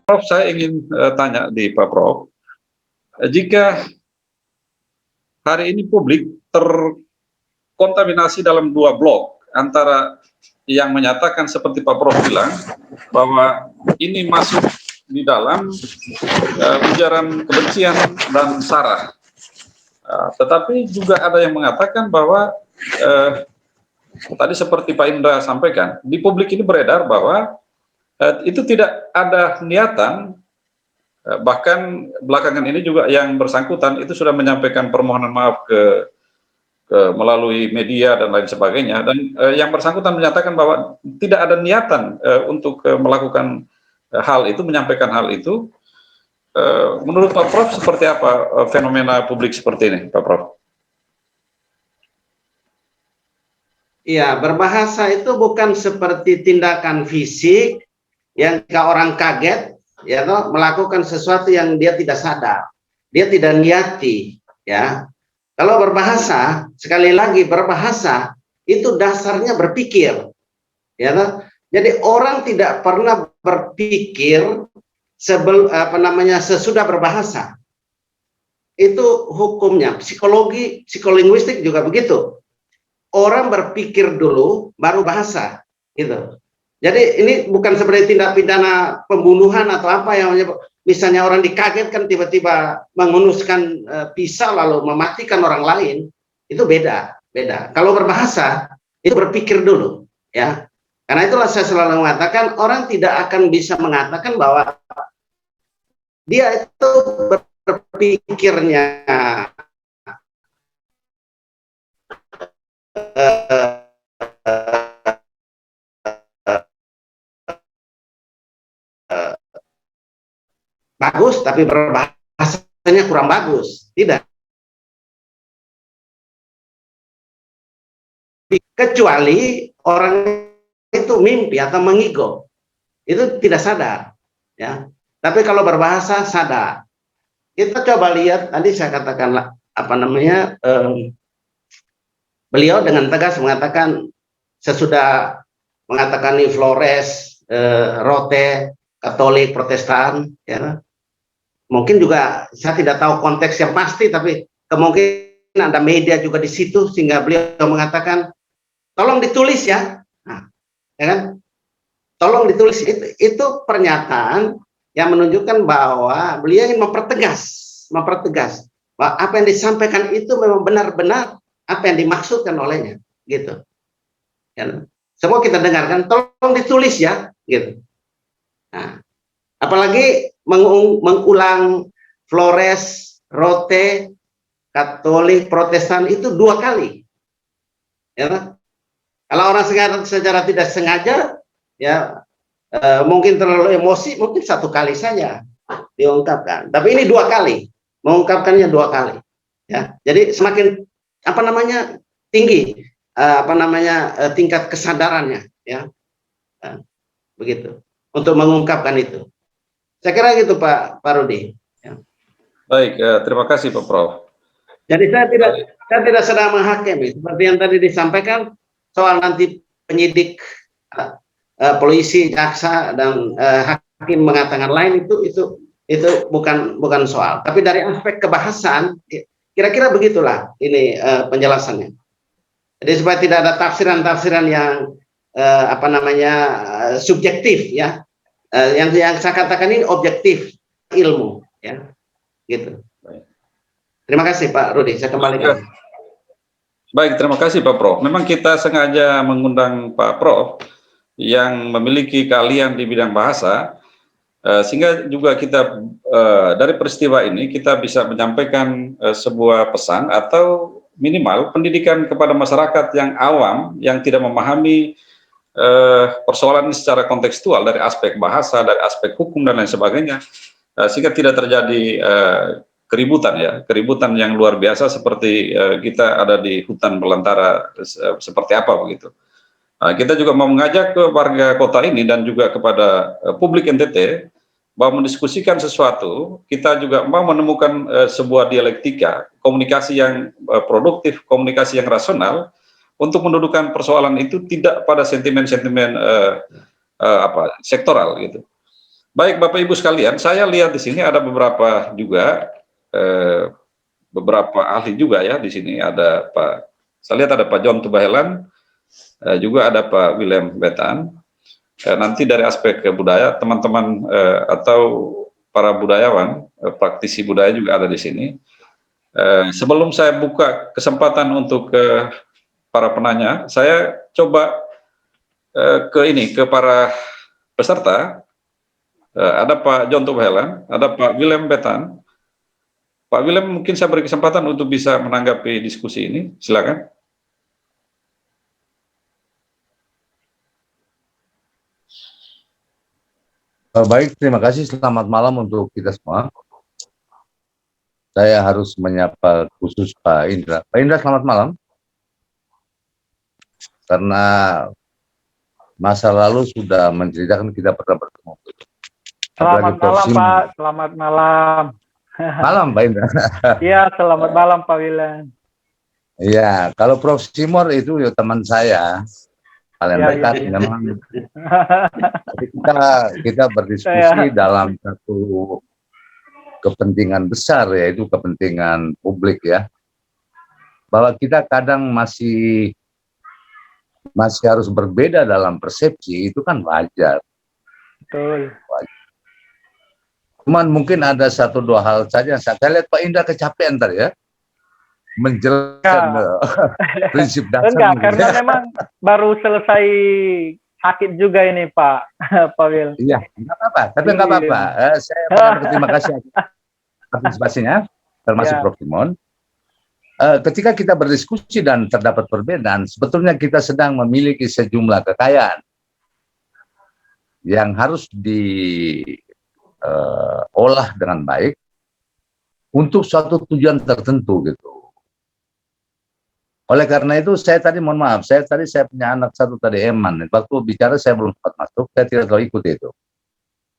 Prof, saya ingin tanya di Pak Prof, jika hari ini publik terkontaminasi dalam dua blok, antara yang menyatakan seperti Pak Prof bilang, bahwa ini masuk di dalam ujaran kebencian dan sara. Tetapi juga ada yang mengatakan bahwa tadi seperti Pak Indra sampaikan, di publik ini beredar bahwa itu tidak ada niatan. Bahkan belakangan ini juga yang bersangkutan itu sudah menyampaikan permohonan maaf melalui media dan lain sebagainya, dan yang bersangkutan menyatakan bahwa tidak ada niatan untuk melakukan hal itu, menyampaikan hal itu. Menurut Pak Prof seperti apa fenomena publik seperti ini, Pak Prof? Iya, berbahasa itu bukan seperti tindakan fisik yang jika orang kaget ya toh, melakukan sesuatu yang dia tidak sadar, dia tidak niati, ya. Kalau berbahasa, sekali lagi berbahasa itu dasarnya berpikir, ya toh. Jadi orang tidak pernah berpikir sesudah berbahasa. Itu hukumnya. Psikologi, psikolinguistik juga begitu. Orang berpikir dulu baru bahasa, gitu. Jadi ini bukan seperti tindak pidana pembunuhan atau apa yang misalnya orang dikagetkan tiba-tiba menghunuskan pisau lalu mematikan orang lain, itu beda. Kalau berbahasa itu berpikir dulu, ya. Karena itulah saya selalu mengatakan orang tidak akan bisa mengatakan bahwa dia itu berpikirnya bagus tapi berbahasanya kurang bagus, tidak. Kecuali orang itu mimpi atau mengigo, itu tidak sadar, ya. Tapi kalau berbahasa sadar. Kita coba lihat, tadi saya katakan beliau dengan tegas mengatakan sesudah mengatakan ini Flores, Rote, Katolik, Protestan, ya. Mungkin juga saya tidak tahu konteks yang pasti, tapi kemungkinan ada media juga di situ sehingga beliau mengatakan tolong ditulis ya, nah, ya kan? Tolong ditulis. Itu pernyataan yang menunjukkan bahwa beliau ingin mempertegas bahwa apa yang disampaikan itu memang benar-benar apa yang dimaksudkan olehnya, gitu. Ya. Semua kita dengarkan, tolong ditulis ya, gitu. Nah, apalagi mengulang Flores, Rote, Katolik, Protestan itu 2 kali, ya. Kalau orang secara tidak sengaja, ya mungkin terlalu emosi, mungkin 1 kali saja diungkapkan. Tapi ini 2 kali, mengungkapkannya 2 kali, ya. Jadi semakin tinggi tingkat kesadarannya, ya. Begitu untuk mengungkapkan itu. Saya kira gitu Pak Rudi. Ya. Baik, terima kasih Pak Prof. Jadi saya tidak sedang menghakimi seperti yang tadi disampaikan soal nanti penyidik, polisi, jaksa dan hakim mengatakan lain, itu bukan soal. Tapi dari aspek kebahasaan, kira-kira begitulah ini penjelasannya. Jadi supaya tidak ada tafsiran-tafsiran yang subjektif, ya. Yang saya katakan ini objektif ilmu, ya, gitu. Terima kasih Pak Rudi, saya kembalikan. Baik, terima kasih Pak Prof. Memang kita sengaja mengundang Pak Prof yang memiliki keahlian di bidang bahasa, sehingga juga kita dari peristiwa ini kita bisa menyampaikan sebuah pesan atau minimal pendidikan kepada masyarakat yang awam yang tidak memahami persoalan ini secara kontekstual dari aspek bahasa, dari aspek hukum dan lain sebagainya, sehingga tidak terjadi keributan yang luar biasa seperti kita ada di hutan belantara seperti apa begitu. Kita juga mau mengajak ke warga kota ini dan juga kepada publik NTT bahwa mendiskusikan sesuatu, kita juga mau menemukan sebuah dialektika, komunikasi yang produktif, komunikasi yang rasional untuk mendudukan persoalan itu tidak pada sentimen-sentimen sektoral gitu. Baik Bapak Ibu sekalian, saya lihat di sini ada beberapa juga beberapa ahli juga ya di sini. Ada saya lihat ada Pak John Tubahelan, juga ada Pak William Betan. Nanti dari aspek budaya, teman-teman atau para budayawan, praktisi budaya juga ada di sini. Sebelum saya buka kesempatan untuk para penanya, saya coba ke para peserta. Ada Pak John Tubahelan, ada Pak William Betan. Pak William, mungkin saya beri kesempatan untuk bisa menanggapi diskusi ini. Silakan. Baik, terima kasih. Selamat malam untuk kita semua. Saya harus menyapa khusus Pak Indra. Pak Indra, selamat malam. Karena masa lalu sudah menceritakan kita pernah bertemu. Selamat malam Pak, selamat malam. Malam Pak Indra. Iya, selamat malam Pak William. Iya, kalau Prof. Simor itu ya teman saya. Kalian Ya, dekat, ya. memang. Kita berdiskusi dalam satu kepentingan besar, yaitu kepentingan publik ya. Bahwa kita kadang masih harus berbeda dalam persepsi, itu kan wajar. Betul. Cuman mungkin ada satu dua hal saja. Saya lihat Pak Indra kecapean tadi ya, menjelaskan prinsip dasar. Enggak, karena memang baru selesai sakit juga ini Pak, Pak Wil. Iya, nggak apa-apa. Tapi nggak apa-apa. Saya berterima kasih atas partisipasinya, termasuk Ya. Prof. Simon. Ketika kita berdiskusi dan terdapat perbedaan, sebetulnya kita sedang memiliki sejumlah kekayaan yang harus diolah dengan baik untuk suatu tujuan tertentu gitu. Oleh karena itu saya tadi mohon maaf, saya punya anak satu tadi Eman. Waktu bicara saya belum sempat masuk, saya tidak tahu ikut itu,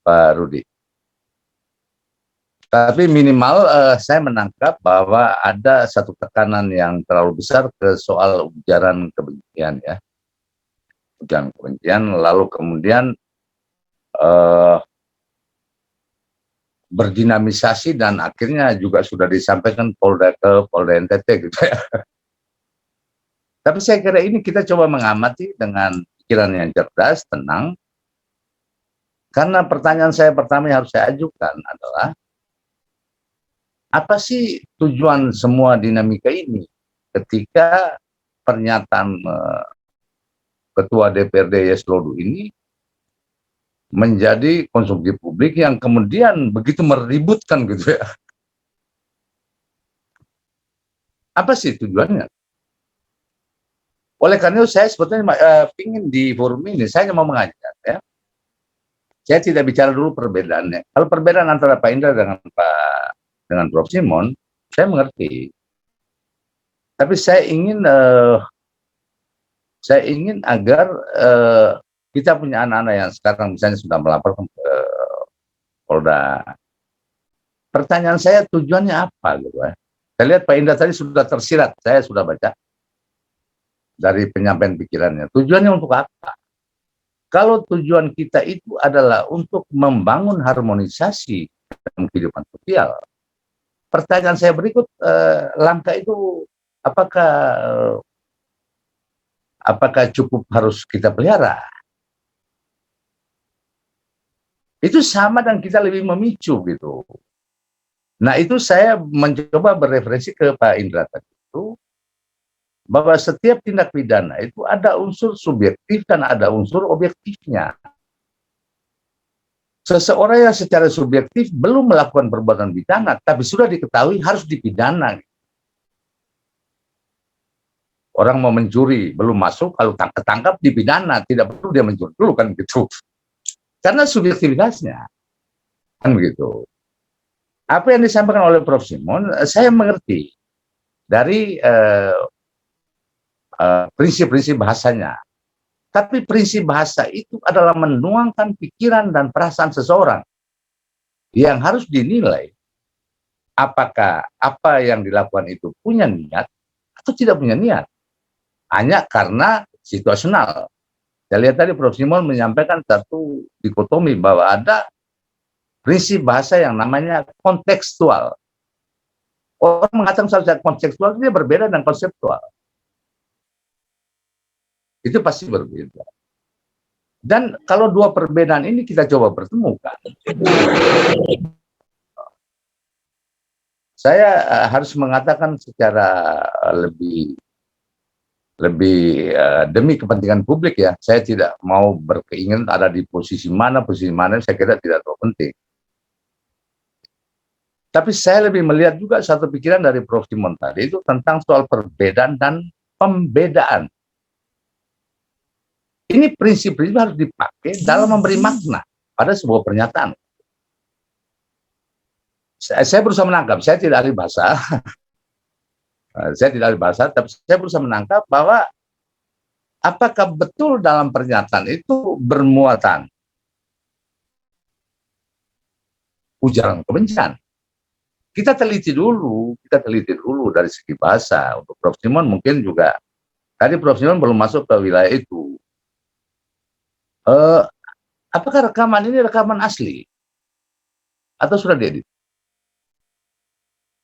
Pak Rudi. Tapi minimal saya menangkap bahwa ada satu tekanan yang terlalu besar ke soal ujaran kebencian ya. Ujaran kebencian, lalu kemudian berdinamisasi dan akhirnya juga sudah disampaikan Polda ke Polda NTT gitu ya. Tapi saya kira ini kita coba mengamati dengan pikiran yang cerdas, tenang. Karena pertanyaan saya pertama yang harus saya ajukan adalah, apa sih tujuan semua dinamika ini ketika pernyataan Ketua DPRD Yeslodu ini menjadi konsumsi publik yang kemudian begitu meributkan gitu ya. Apa sih tujuannya? Oleh karena itu saya sebetulnya ingin di forum ini saya mau mengajak ya. Saya tidak bicara dulu perbedaannya. Kalau perbedaan antara Pak Indra dengan Prof. Simon, saya mengerti. Tapi saya ingin agar kita punya anak-anak yang sekarang misalnya sudah melaporkan ke Polda. Pertanyaan saya tujuannya apa gitu ya. Saya lihat Pak Indra tadi sudah tersirat, saya sudah baca dari penyampaian pikirannya. Tujuannya untuk apa? Kalau tujuan kita itu adalah untuk membangun harmonisasi dalam kehidupan sosial, pertanyaan saya berikut, langkah itu apakah cukup harus kita pelihara? Itu sama dan kita lebih memicu gitu. Nah itu saya mencoba bereferensi ke Pak Indra tadi itu, bahwa setiap tindak pidana itu ada unsur subjektif dan ada unsur objektifnya. Seseorang yang secara subjektif belum melakukan perbuatan pidana, tapi sudah diketahui harus dipidana. Orang mau mencuri, belum masuk, kalau ketangkap dipidana, tidak perlu dia mencuri dulu kan gitu. Karena subjektivitasnya, kan begitu. Apa yang disampaikan oleh Prof. Simon, saya mengerti dari prinsip-prinsip bahasanya. Tapi prinsip bahasa itu adalah menuangkan pikiran dan perasaan seseorang yang harus dinilai apakah apa yang dilakukan itu punya niat atau tidak punya niat. Hanya karena situasional. Saya lihat tadi Prof. Simon menyampaikan satu dikotomi bahwa ada prinsip bahasa yang namanya kontekstual. Orang mengatakan secara kontekstual itu berbeda dengan konseptual. Itu pasti berbeda. Dan kalau dua perbedaan ini kita coba pertemukan, saya harus mengatakan secara lebih demi kepentingan publik ya, saya tidak mau berkeinginan ada di posisi mana, saya kira tidak terlalu penting. Tapi saya lebih melihat juga satu pikiran dari Prof. Simon tadi itu tentang soal perbedaan dan pembedaan. Ini prinsip-prinsip harus dipakai dalam memberi makna pada sebuah pernyataan. Saya berusaha menangkap, saya tidak ahli bahasa, tapi saya berusaha menangkap bahwa apakah betul dalam pernyataan itu bermuatan ujaran kebencian. Kita teliti dulu dari segi bahasa. Untuk Prof. Simon mungkin juga, tadi Prof. Simon belum masuk ke wilayah itu. Apakah rekaman ini rekaman asli? Atau sudah diedit?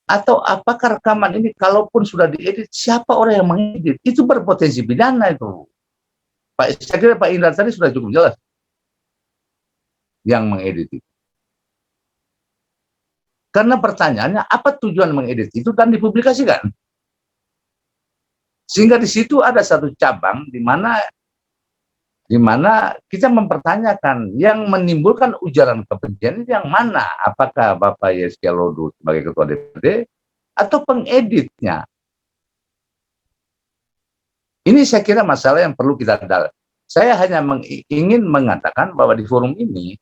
Atau apakah rekaman ini kalaupun sudah diedit, siapa orang yang mengedit? Itu berpotensi pidana itu. Saya kira Pak Indra tadi sudah cukup jelas yang mengedit itu. Karena pertanyaannya, apa tujuan mengedit itu dan dipublikasikan? Sehingga di situ ada satu cabang di mana kita mempertanyakan yang menimbulkan ujaran kebencian itu yang mana? Apakah Bapak Yeskia Lodo sebagai Ketua DPD atau pengeditnya? Ini saya kira masalah yang perlu kita dalami. Saya hanya ingin mengatakan bahwa di forum ini,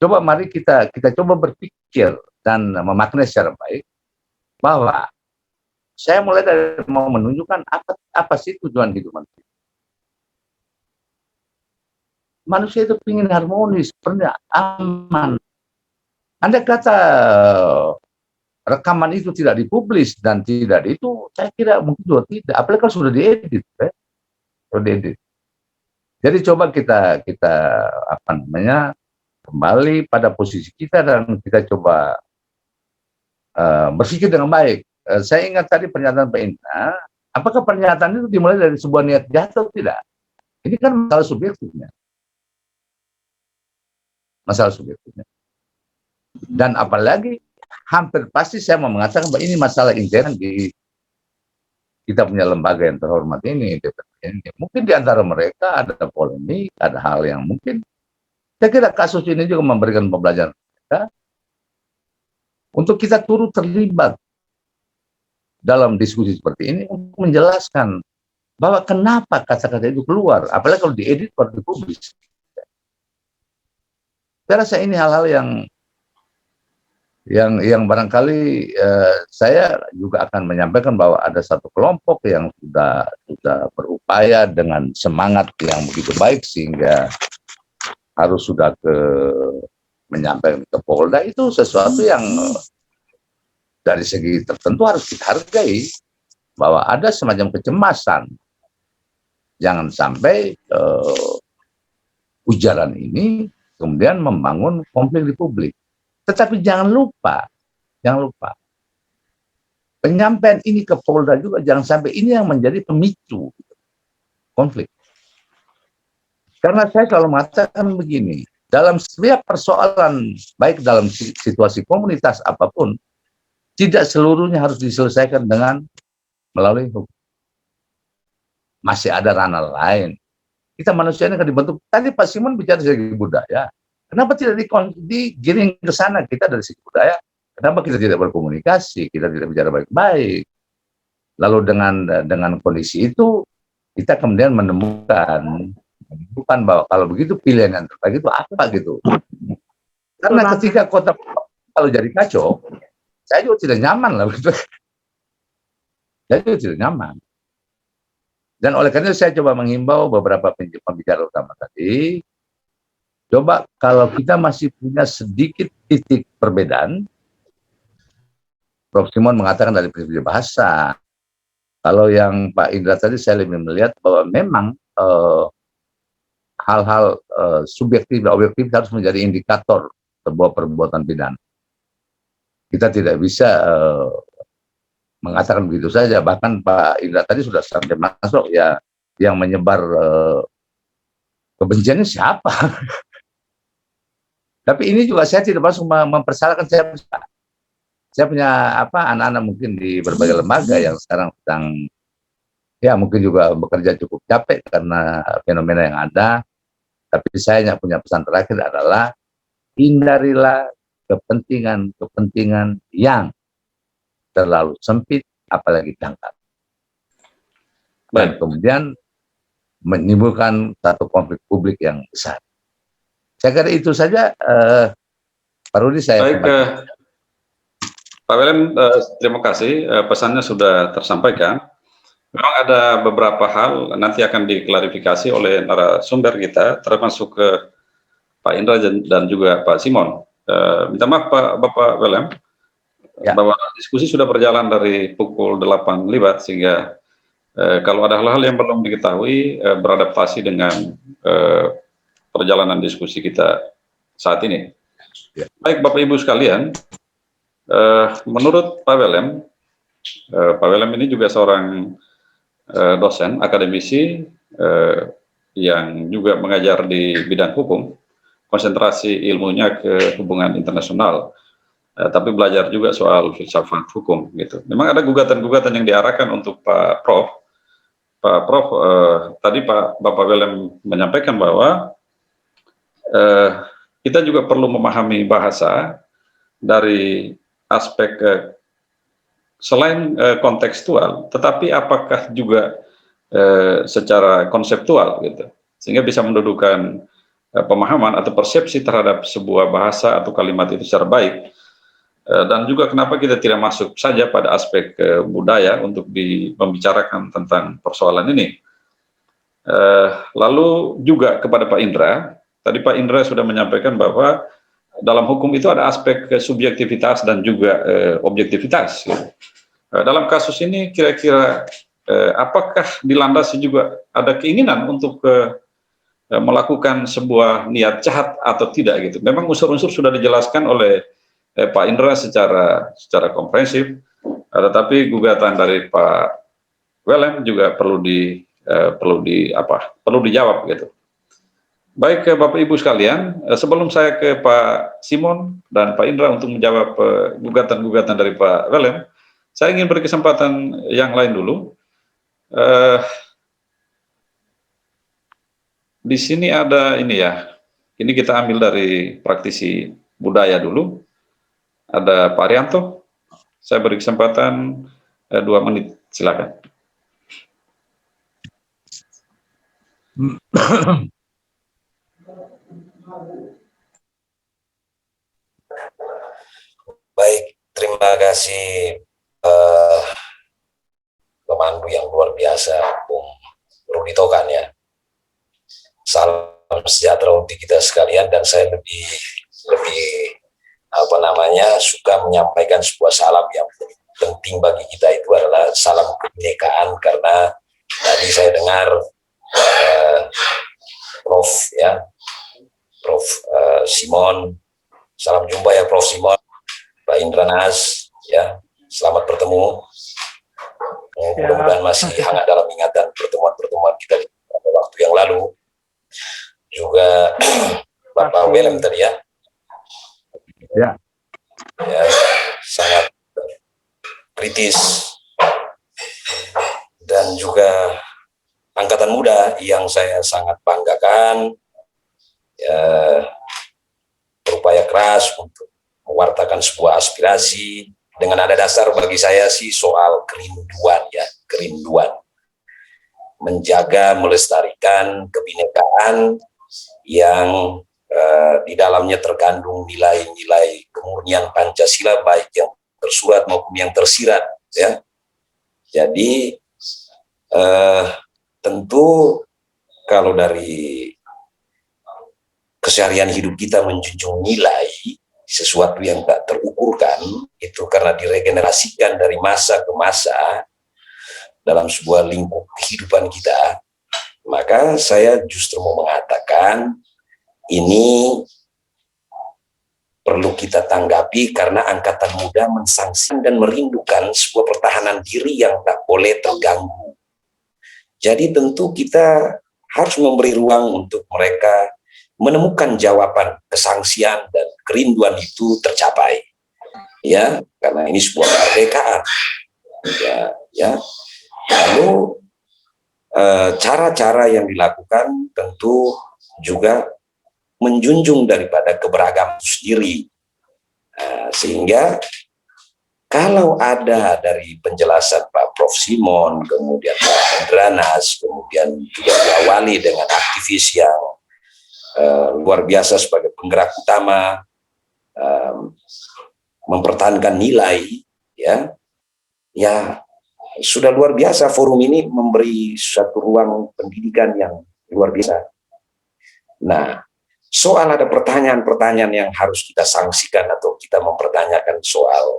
coba mari kita coba berpikir dan memaknai secara baik bahwa saya mulai dari mau menunjukkan apa sih tujuan hidup manusia. Manusia itu ingin harmonis, pernah aman. Andai kata rekaman itu tidak dipublis dan tidak itu, saya kira mungkin juga tidak. Apalagi kalau sudah diedit, Jadi coba kita kembali pada posisi kita dan kita coba berpikir dengan baik. Saya ingat tadi pernyataan Pak Indra, apakah pernyataan itu dimulai dari sebuah niat jahat atau tidak? Ini kan masalah subjektifnya. Dan apalagi hampir pasti saya mau mengatakan bahwa ini masalah intern di kita punya lembaga yang terhormat ini. Mungkin di antara mereka ada polemik, ada hal yang mungkin saya kira kasus ini juga memberikan pembelajaran kita untuk kita turut terlibat dalam diskusi seperti ini untuk menjelaskan bahwa kenapa kata-kata itu keluar, apalagi kalau diedit baru dipublis. Saya rasa ini hal-hal yang barangkali saya juga akan menyampaikan bahwa ada satu kelompok yang sudah berupaya dengan semangat yang begitu baik sehingga harus sudah menyampaikan ke Polda, itu sesuatu yang dari segi tertentu harus kita hargai bahwa ada semacam kecemasan. Jangan sampai ujaran ini kemudian membangun konflik di publik. Tetapi jangan lupa, penyampaian ini ke Polda juga jangan sampai ini yang menjadi pemicu konflik. Karena saya selalu mengatakan begini, dalam setiap persoalan, baik dalam situasi komunitas apapun, tidak seluruhnya harus diselesaikan dengan melalui hukum. Masih ada ranah lain. Kita manusia ini akan dibentuk. Tadi Pak Simon bicara dari segi budaya. Kenapa tidak digiring ke sana kita dari segi budaya? Kenapa kita tidak berkomunikasi? Kita tidak bicara baik-baik. Lalu dengan kondisi itu, kita kemudian menemukan bahwa kalau begitu pilihan yang terbaik itu apa gitu. Karena ketika kota kalau jadi kacau, saya juga tidak nyaman lah begitu. Saya juga tidak nyaman. Dan oleh karena itu saya coba menghimbau beberapa pembicara utama tadi, coba kalau kita masih punya sedikit titik perbedaan, Prof. Simon mengatakan dari prinsip bahasa, kalau yang Pak Indra tadi saya lebih melihat bahwa memang hal-hal subjektif dan objektif harus menjadi indikator sebuah perbuatan pidana. Kita tidak bisa mengatakan begitu saja. Bahkan Pak Indra tadi sudah sampai masuk ya, yang menyebar kebenciannya siapa? Tapi ini juga saya tidak masuk mempersalahkan saya punya anak-anak mungkin di berbagai lembaga yang sekarang sedang ya mungkin juga bekerja cukup capek karena fenomena yang ada. Tapi saya yang punya pesan terakhir adalah hindarilah kepentingan yang terlalu sempit apalagi dangkal. Dan kemudian menimbulkan satu konflik publik yang besar. Saya kira itu saja, Pak Rudi. Baik, Pak William, terima kasih, pesannya sudah tersampaikan. Memang ada beberapa hal nanti akan diklarifikasi oleh narasumber kita, termasuk ke Pak Indra dan juga Pak Simon. Minta maaf Bapak William, bahwa diskusi sudah berjalan dari pukul 8 lewat, sehingga kalau ada hal-hal yang belum diketahui, beradaptasi dengan perjalanan diskusi kita saat ini. Baik Bapak Ibu sekalian, menurut Pak William ini juga seorang dosen, akademisi yang juga mengajar di bidang hukum, konsentrasi ilmunya ke hubungan internasional, tapi belajar juga soal filsafat hukum gitu. Memang ada gugatan-gugatan yang diarahkan untuk Pak Prof. Tadi Bapak William menyampaikan bahwa kita juga perlu memahami bahasa dari aspek selain kontekstual, tetapi apakah juga secara konseptual gitu, sehingga bisa mendudukan pemahaman atau persepsi terhadap sebuah bahasa atau kalimat itu secara baik. Dan juga kenapa kita tidak masuk saja pada aspek budaya untuk membicarakan tentang persoalan ini. Lalu juga kepada Pak Indra, tadi Pak Indra sudah menyampaikan bahwa dalam hukum itu ada aspek subjektivitas dan juga objektivitas. Dalam kasus ini kira-kira apakah dilandasi juga ada keinginan untuk melakukan sebuah niat jahat atau tidak gitu? Memang unsur-unsur sudah dijelaskan oleh Pak Indra secara komprehensif, tetapi gugatan dari Pak William juga perlu dijawab gitu. Baik Bapak Ibu sekalian, sebelum saya ke Pak Simon dan Pak Indra untuk menjawab gugatan-gugatan dari Pak William, saya ingin beri kesempatan yang lain dulu. Di sini ada ini ya, ini kita ambil dari praktisi budaya dulu. Ada Pak Arianto, saya beri kesempatan 2 menit, silakan. Baik, terima kasih pemandu yang luar biasa, Bung Rudi Tokan ya. Salam sejahtera untuk kita sekalian, dan saya lebih suka menyampaikan sebuah salam yang penting bagi kita, itu adalah salam kebinekaan, karena tadi saya dengar Prof. Simon, salam jumpa ya Prof. Simon, Pak Indra Nas, ya, selamat bertemu. Mudah-mudahan masih hangat dalam ingatan pertemuan-pertemuan kita di waktu yang lalu. Juga Bapak William tadi ya. Ya, sangat kritis, dan juga angkatan muda yang saya sangat banggakan, berupaya keras untuk mewartakan sebuah aspirasi dengan ada dasar bagi saya sih soal kerinduan menjaga, melestarikan kebinekaan yang di dalamnya terkandung nilai-nilai kemurnian Pancasila, baik yang tersurat maupun yang tersirat ya. Jadi tentu kalau dari keseharian hidup kita menjunjung nilai sesuatu yang tak terukurkan, itu karena diregenerasikan dari masa ke masa dalam sebuah lingkup kehidupan kita, maka saya justru mau mengatakan ini perlu kita tanggapi karena angkatan muda mensangsikan dan merindukan sebuah pertahanan diri yang tak boleh terganggu. Jadi tentu kita harus memberi ruang untuk mereka menemukan jawaban kesangsian dan kerinduan itu tercapai. Ya, karena ini sebuah kemerdekaan. Ya. Lalu cara-cara yang dilakukan tentu juga menjunjung daripada keberagaman sendiri. Sehingga kalau ada dari penjelasan Pak Prof. Simon, kemudian Pak Indranas, kemudian juga diawali dengan aktivis yang luar biasa sebagai penggerak utama, mempertahankan nilai, ya sudah luar biasa. Forum ini memberi satu ruang pendidikan yang luar biasa. Nah, soal ada pertanyaan-pertanyaan yang harus kita sanksikan atau kita mempertanyakan soal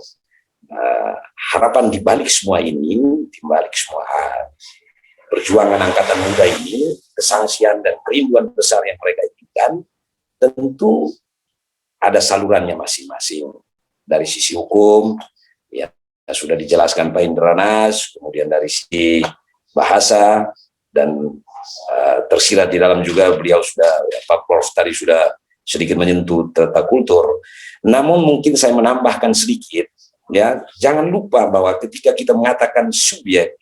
harapan dibalik semua ini, dibalik semua perjuangan angkatan muda ini, kesangsian dan kerinduan besar yang mereka inginkan, tentu ada salurannya masing-masing. Dari sisi hukum, ya sudah dijelaskan Pak Indranas, kemudian dari sisi bahasa, dan tersirat di dalam juga beliau sudah, Pak Prof tadi sudah sedikit menyentuh tata kultur. Namun mungkin saya menambahkan sedikit, ya jangan lupa bahwa ketika kita mengatakan subjek,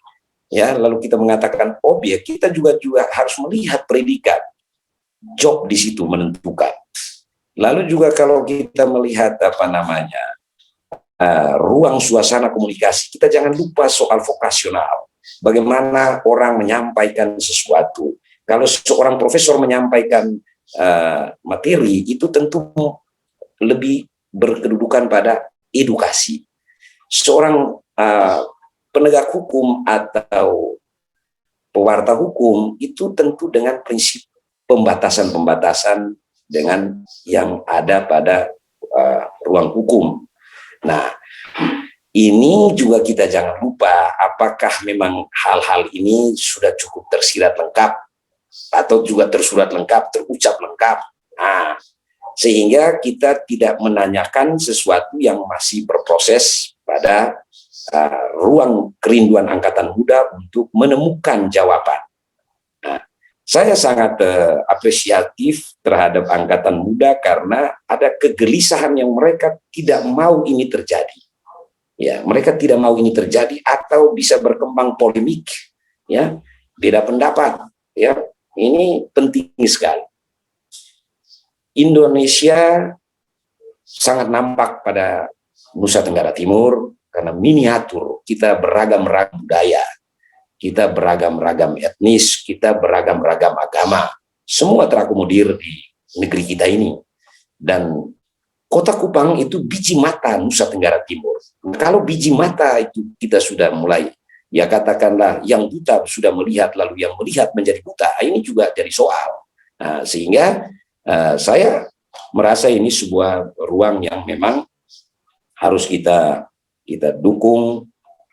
ya lalu kita mengatakan objek, kita juga harus melihat predikat. Job di situ menentukan. Lalu juga kalau kita melihat ruang suasana komunikasi, kita jangan lupa soal vokasional. Bagaimana orang menyampaikan sesuatu. Kalau seorang profesor menyampaikan materi, itu tentu lebih berkedudukan pada edukasi. Seorang penegak hukum atau pewarta hukum itu tentu dengan prinsip pembatasan-pembatasan dengan yang ada pada ruang hukum. Nah, ini juga kita jangan lupa apakah memang hal-hal ini sudah cukup tersirat lengkap atau juga tersurat lengkap, terucap lengkap. Nah, sehingga kita tidak menanyakan sesuatu yang masih berproses pada ruang kerinduan angkatan muda untuk menemukan jawaban. Nah, saya sangat apresiatif terhadap angkatan muda karena ada kegelisahan yang mereka tidak mau ini terjadi. Ya, mereka tidak mau ini terjadi atau bisa berkembang polemik, ya, beda pendapat, ya. Ini penting sekali. Indonesia sangat nampak pada Nusa Tenggara Timur karena miniatur, kita beragam-ragam budaya. Kita beragam-ragam etnis, kita beragam-ragam agama. Semua terakomodir di negeri kita ini. Dan Kota Kupang itu biji mata Nusa Tenggara Timur. Kalau biji mata itu kita sudah mulai, ya katakanlah yang buta sudah melihat, lalu yang melihat menjadi buta, ini juga jadi soal. Nah, sehingga saya merasa ini sebuah ruang yang memang harus kita dukung.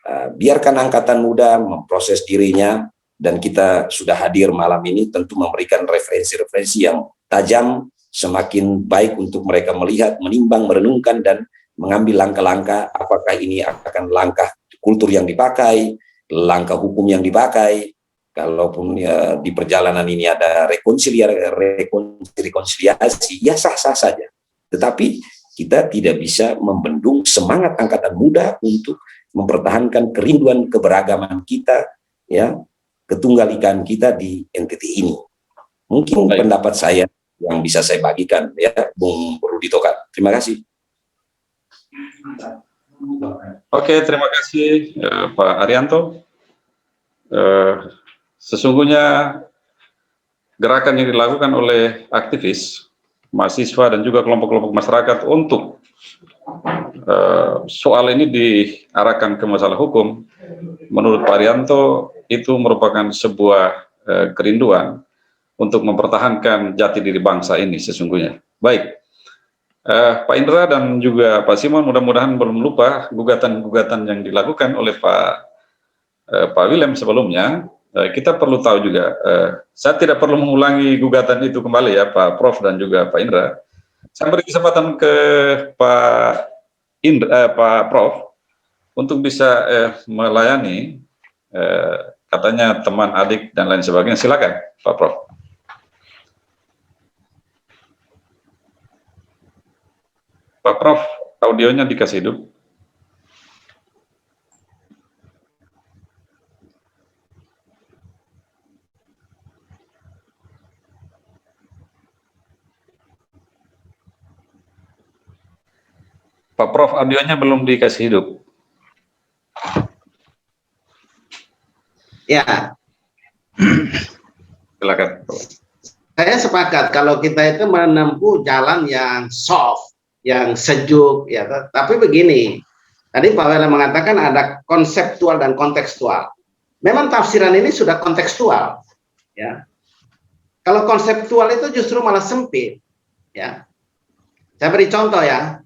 Biarkan angkatan muda memproses dirinya, dan kita sudah hadir malam ini tentu memberikan referensi-referensi yang tajam, semakin baik untuk mereka melihat, menimbang, merenungkan, dan mengambil langkah-langkah apakah ini akan langkah kultur yang dipakai, langkah hukum yang dipakai. Kalaupun ya, di perjalanan ini ada rekonsiliasi, ya sah-sah saja. Tetapi kita tidak bisa membendung semangat angkatan muda untuk mempertahankan kerinduan keberagaman kita, ya, ketunggalikan kita di NTT ini. Mungkin pendapat saya yang bisa saya bagikan, ya, Bung Rudi Toka. Terima kasih. Oke, terima kasih Pak Arianto. Sesungguhnya gerakan yang dilakukan oleh aktivis, mahasiswa, dan juga kelompok-kelompok masyarakat untuk soal ini diarahkan ke masalah hukum, menurut Pak Arianto itu merupakan sebuah kerinduan untuk mempertahankan jati diri bangsa ini sesungguhnya. Baik, Pak Indra dan juga Pak Simon mudah-mudahan belum lupa gugatan-gugatan yang dilakukan oleh Pak William sebelumnya. Kita perlu tahu juga, saya tidak perlu mengulangi gugatan itu kembali ya Pak Prof dan juga Pak Indra. Saya beri kesempatan ke Pak Pak Prof untuk bisa melayani katanya teman adik dan lain sebagainya. Silakan Pak Prof. Pak Prof, audionya dikasih hidup. Pak Prof, audionya belum dikasih hidup. Ya, Silakan. saya sepakat kalau kita itu menempuh jalan yang soft, yang sejuk, ya. Tapi begini, tadi Pak Wela mengatakan ada konseptual dan kontekstual. Memang tafsiran ini sudah kontekstual, ya. Kalau konseptual itu justru malah sempit, ya. Saya beri contoh ya.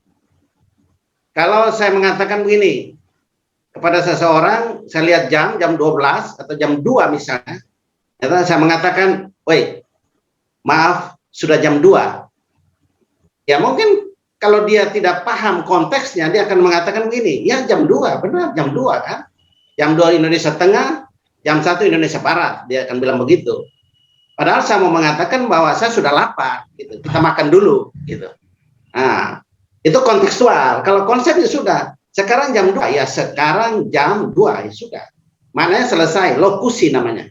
Kalau saya mengatakan begini, kepada seseorang, saya lihat jam 12 atau jam 2 misalnya, saya mengatakan, woi, maaf, sudah jam 2. Ya mungkin kalau dia tidak paham konteksnya, dia akan mengatakan begini, ya jam 2, benar jam 2 kan? Jam 2 Indonesia Tengah, jam 1 Indonesia Barat, dia akan bilang begitu. Padahal saya mau mengatakan bahwa saya sudah lapar, gitu. Kita makan dulu, gitu. Nah, itu kontekstual. Kalau konsepnya sudah, sekarang jam 2, ya sekarang jam 2, ya sudah. Maknanya selesai, lokusi namanya.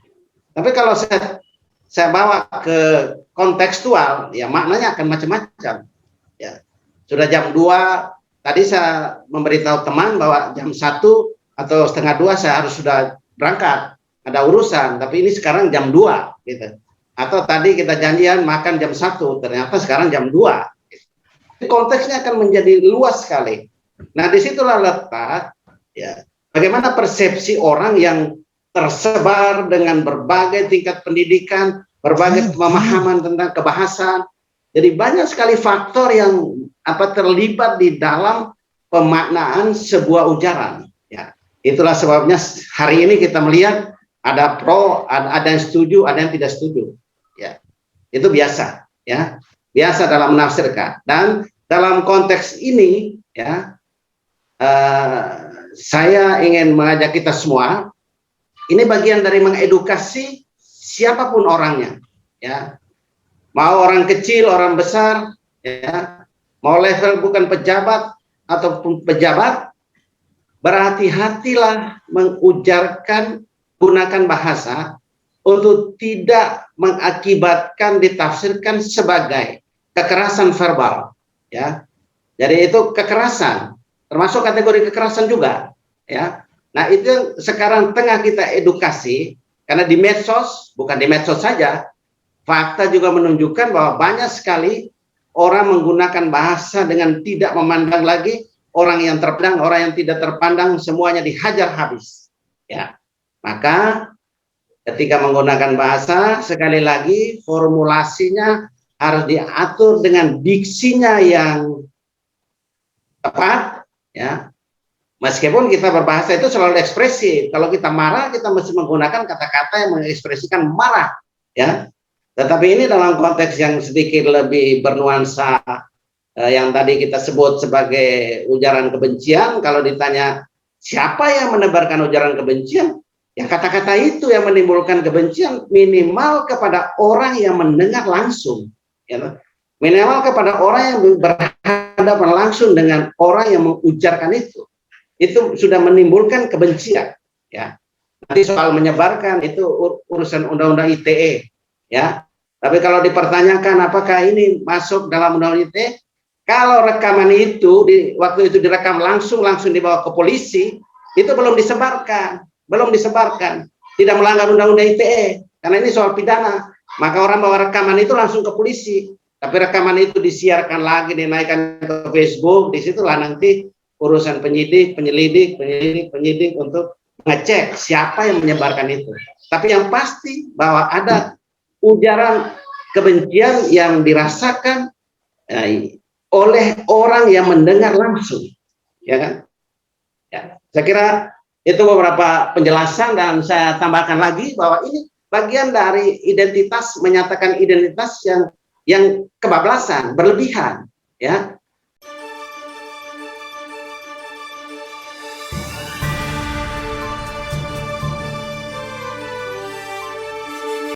Tapi kalau saya bawa ke kontekstual, ya maknanya akan macam-macam. Ya, sudah jam 2, tadi saya memberitahu teman bahwa jam 1 atau setengah 2 saya harus sudah berangkat, ada urusan, tapi ini sekarang jam 2, gitu. Atau tadi kita janjian makan jam 1, ternyata sekarang jam 2. Konteksnya akan menjadi luas sekali. Nah, disitulah letak, ya, bagaimana persepsi orang yang tersebar dengan berbagai tingkat pendidikan, berbagai pemahaman tentang kebahasan. Jadi banyak sekali faktor yang terlibat di dalam pemaknaan sebuah ujaran. Ya, itulah sebabnya hari ini kita melihat ada pro, ada yang setuju, ada yang tidak setuju. Ya, itu biasa. Ya, biasa dalam menafsirkan. Dan dalam konteks ini, ya, saya ingin mengajak kita semua. Ini bagian dari mengedukasi siapapun orangnya, ya. Mau orang kecil, orang besar, ya. Mau level bukan pejabat ataupun pejabat, berhati-hatilah mengujarkan, gunakan bahasa untuk tidak mengakibatkan ditafsirkan sebagai kekerasan verbal, ya. Jadi itu kekerasan, termasuk kategori kekerasan juga, ya. Nah, itu sekarang tengah kita edukasi, karena di medsos, bukan di medsos saja, fakta juga menunjukkan bahwa banyak sekali orang menggunakan bahasa dengan tidak memandang lagi orang yang terpandang, orang yang tidak terpandang, semuanya dihajar habis. Ya, maka ketika menggunakan bahasa, sekali lagi formulasinya harus diatur dengan diksinya yang tepat, ya. Meskipun kita berbahasa itu selalu ekspresif. Kalau kita marah, kita mesti menggunakan kata-kata yang mengekspresikan marah, ya. Tetapi ini dalam konteks yang sedikit lebih bernuansa, yang tadi kita sebut sebagai ujaran kebencian. Kalau ditanya siapa yang menebarkan ujaran kebencian, ya kata-kata itu yang menimbulkan kebencian minimal kepada orang yang mendengar langsung, ya. Minimal kepada orang yang berhadapan langsung dengan orang yang mengujarkan itu sudah menimbulkan kebencian, ya. Nanti soal menyebarkan itu urusan undang-undang ITE, ya. Tapi kalau dipertanyakan apakah ini masuk dalam undang-undang ITE, kalau rekaman itu waktu itu direkam langsung dibawa ke polisi, itu belum disebarkan, tidak melanggar undang-undang ITE, karena ini soal pidana. Maka orang bawa rekaman itu langsung ke polisi, tapi rekaman itu disiarkan lagi, dinaikkan ke Facebook, disitulah nanti urusan penyelidik untuk ngecek siapa yang menyebarkan itu. Tapi yang pasti bahwa ada ujaran kebencian yang dirasakan oleh orang yang mendengar langsung, ya kan? Ya, saya kira itu beberapa penjelasan, dan saya tambahkan lagi bahwa ini bagian dari identitas, menyatakan identitas yang kebablasan, berlebihan. ya